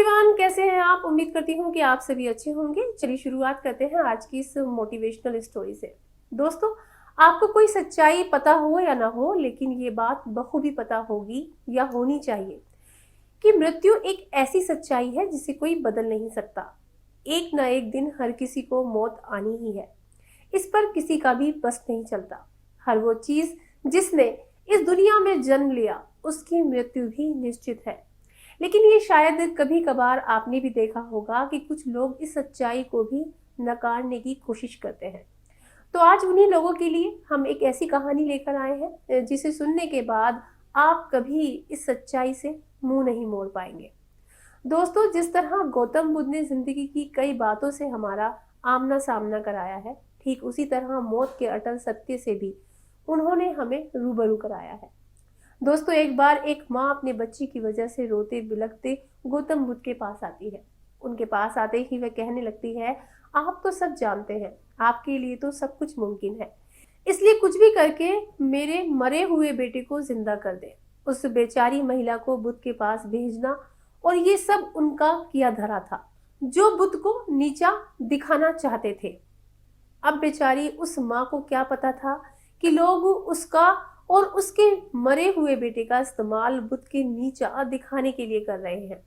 Everyone, कैसे हैं आप? उम्मीद करती हूँ कि आप सभी अच्छे होंगे। चलिए शुरुआत करते हैं आज की इस मोटिवेशनल स्टोरी से। दोस्तों, आपको कोई सच्चाई पता हो या ना हो, लेकिन ये बात बखूबी पता होगी या होनी चाहिए कि मृत्यु एक ऐसी सच्चाई है जिसे कोई बदल नहीं सकता। एक ना एक दिन हर किसी को मौत आनी ही है। इस पर किसी का भी बस नहीं चलता। हर वो चीज जिसने इस दुनिया में जन्म लिया, उसकी मृत्यु भी निश्चित है। लेकिन ये शायद कभी कभार आपने भी देखा होगा कि कुछ लोग इस सच्चाई को भी नकारने की कोशिश करते हैं। तो आज उन्हीं लोगों के लिए हम एक ऐसी कहानी लेकर आए हैं जिसे सुनने के बाद आप कभी इस सच्चाई से मुंह नहीं मोड़ पाएंगे। दोस्तों, जिस तरह गौतम बुद्ध ने जिंदगी की कई बातों से हमारा आमना सामना कराया है, ठीक उसी तरह मौत के अटल सत्य से भी उन्होंने हमें रूबरू कराया है। दोस्तों, एक बार एक माँ अपने बच्ची की वजह से रोते बिलखते गौतम बुद्ध के पास आती है। उनके पास आते ही वह कहने लगती है, आप तो सब जानते हैं, आपके लिए तो सब कुछ मुमकिन है, इसलिए कुछ भी करके मेरे मरे हुए बेटे को जिंदा कर दे। उस बेचारी महिला को बुद्ध के पास भेजना और ये सब उनका किया धरा था, जो बुद्ध को नीचा दिखाना चाहते थे। अब बेचारी उस माँ को क्या पता था कि लोग उसका और उसके मरे हुए बेटे का इस्तेमाल बुद्ध के नीचा दिखाने के लिए कर रहे हैं।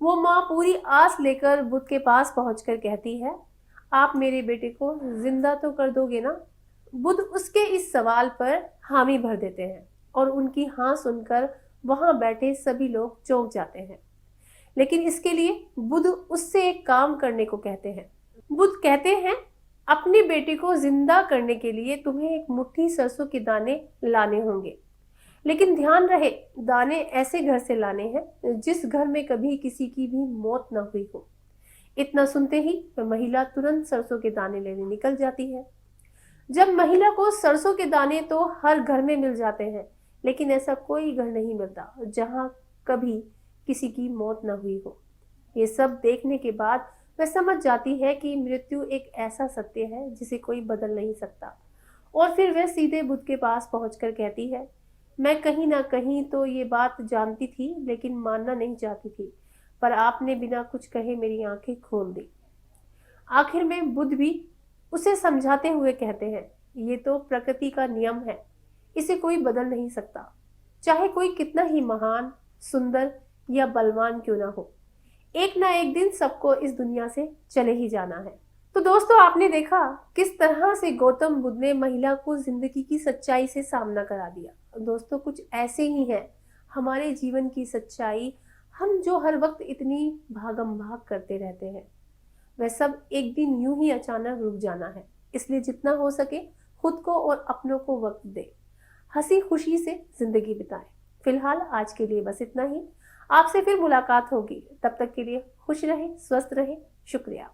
वो माँ पूरी आस लेकर बुद्ध के पास पहुंचकर कहती है, आप मेरे बेटे को जिंदा तो कर दोगे ना? बुद्ध उसके इस सवाल पर हामी भर देते हैं और उनकी हाँ सुनकर वहां बैठे सभी लोग चौंक जाते हैं। लेकिन इसके लिए बुद्ध उससे एक काम करने को कहते हैं। बुद्ध कहते हैं, अपने बेटे को जिंदा करने के लिए तुम्हें एक मुट्ठी सरसों के दाने लाने होंगे, लेकिन ध्यान रहे, दाने ऐसे घर से लाने हैं जिस घर में कभी किसी की भी मौत न हुई हो। इतना सुनते ही वह महिला तुरंत सरसों के दाने लेने निकल जाती है। जब महिला को सरसों के दाने तो हर घर में मिल जाते हैं, लेकिन ऐसा कोई घर नहीं मिलता जहां कभी किसी की मौत न हुई हो। ये सब देखने के बाद वह समझ जाती है कि मृत्यु एक ऐसा सत्य है जिसे कोई बदल नहीं सकता। और फिर वह सीधे बुद्ध के पास पहुंचकर कहती है, मैं कहीं ना कहीं तो ये बात जानती थी, लेकिन मानना नहीं चाहती थी, पर आपने बिना कुछ कहे मेरी आंखें खोल दी। आखिर में बुद्ध भी उसे समझाते हुए कहते हैं, ये तो प्रकृति का नियम है, इसे कोई बदल नहीं सकता, चाहे कोई कितना ही महान, सुंदर या बलवान क्यों ना हो। एक ना एक दिन सबको इस दुनिया से चले ही जाना है। तो दोस्तों, आपने देखा किस तरह से गौतम बुद्ध ने महिला को जिंदगी की सच्चाई से सामना करा दिया। दोस्तों, कुछ ऐसे ही है हमारे जीवन की सच्चाई। हम जो हर वक्त इतनी भागम भाग करते रहते हैं, वह सब एक दिन यूं ही अचानक रुक जाना है। इसलिए जितना हो सके खुद को और अपनों को वक्त दे, हंसी खुशी से जिंदगी बिताएं। फिलहाल आज के लिए बस इतना ही। आपसे फिर मुलाकात होगी, तब तक के लिए खुश रहें, स्वस्थ रहें। शुक्रिया।